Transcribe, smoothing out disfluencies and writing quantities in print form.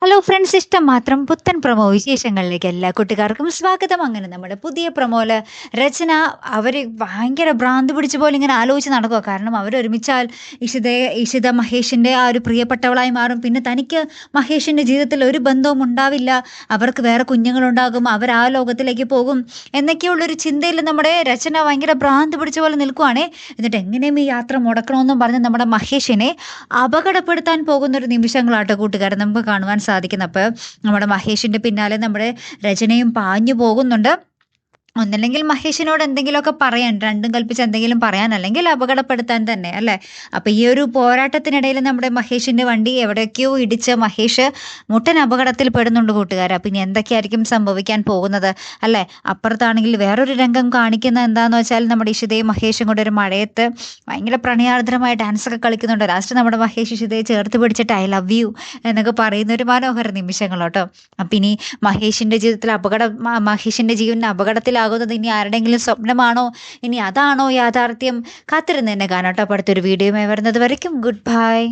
Hello friends, ഇഷ്ടം മാത്രം പുത്തൻ പ്രൊമോ വിശേഷങ്ങളിലേക്ക് എല്ലാ കൂട്ടുകാർക്കും സ്വാഗതം. അങ്ങനെ നമ്മുടെ പുതിയ പ്രൊമോയില് രചന അവർ ഭയങ്കര ഭ്രാന്ത് പിടിച്ച പോലെ ഇങ്ങനെ ആലോചിച്ച് നടക്കുക. കാരണം അവരൊരുമിച്ചാൽ ഇഷിത മഹേഷിൻ്റെ ആ ഒരു പ്രിയപ്പെട്ടവളായി മാറും. പിന്നെ തനിക്ക് മഹേഷിൻ്റെ ജീവിതത്തിൽ ഒരു ബന്ധവും ഉണ്ടാവില്ല, അവർക്ക് വേറെ കുഞ്ഞുങ്ങളുണ്ടാകും, അവർ ആ ലോകത്തിലേക്ക് പോകും എന്നൊക്കെയുള്ളൊരു ചിന്തയിൽ നമ്മുടെ രചന ഭയങ്കര ഭ്രാന്ത് പിടിച്ച പോലെ നിൽക്കുവാണേ. എന്നിട്ട് എങ്ങനെയും ഈ യാത്ര മുടക്കണമെന്നും പറഞ്ഞ് നമ്മുടെ മഹേഷിനെ അപകടപ്പെടുത്താൻ പോകുന്ന ഒരു നിമിഷങ്ങളാട്ടോ കൂട്ടുകാരെ നമുക്ക് കാണുവാൻ സാധിക്കുന്നത്. അപ്പോൾ നമ്മുടെ മഹേഷിൻ്റെ പിന്നാലെ നമ്മുടെ രചനയും പാഞ്ഞു പോകുന്നുണ്ട്. ഒന്നല്ലെങ്കിൽ മഹേഷിനോട് എന്തെങ്കിലുമൊക്കെ പറയാൻ, രണ്ടും കൽപ്പിച്ച് എന്തെങ്കിലും പറയാൻ, അല്ലെങ്കിൽ അപകടപ്പെടുത്താൻ തന്നെ അല്ലേ. അപ്പോൾ ഈ ഒരു പോരാട്ടത്തിനിടയിൽ നമ്മുടെ മഹേഷിൻ്റെ വണ്ടി എവിടേക്കോ ഇടിച്ച് മഹേഷ് മുട്ടൻ അപകടത്തിൽ പെടുന്നുണ്ട് കൂട്ടുകാരാ. പിന്നെ എന്തൊക്കെയായിരിക്കും സംഭവിക്കാൻ പോകുന്നത് അല്ലേ. അപ്പുറത്താണെങ്കിൽ വേറൊരു രംഗം കാണിക്കുന്ന എന്താണെന്ന് വെച്ചാൽ നമ്മുടെ ഇഷിതയും മഹേഷും കൂടെ ഒരു മഴയത്ത് ഭയങ്കര പ്രണയാർദ്രമായ ഡാൻസൊക്കെ കളിക്കുന്നുണ്ട്. ലാസ്റ്റ് നമ്മുടെ മഹേഷ് ഇഷിതയെ ചേർത്ത് പിടിച്ചിട്ട് ഐ ലവ് യു എന്നൊക്കെ പറയുന്ന ഒരു മനോഹര നിമിഷങ്ങളോട്ടോ. അപ്പം ഇനി മഹേഷിൻ്റെ ജീവിതത്തിൽ മഹേഷിൻ്റെ ജീവൻ അപകടത്തിലാകുന്നത് ഇനി ആരുടെയെങ്കിലും സ്വപ്നമാണോ, ഇനി അതാണോ യാഥാർത്ഥ്യം? കാത്തിരുന്ന് തന്നെ കാണാട്ടോ. അടുത്തൊരു വീഡിയോയുമായി വരുന്നത് വരയ്ക്കും ഗുഡ് ബൈ.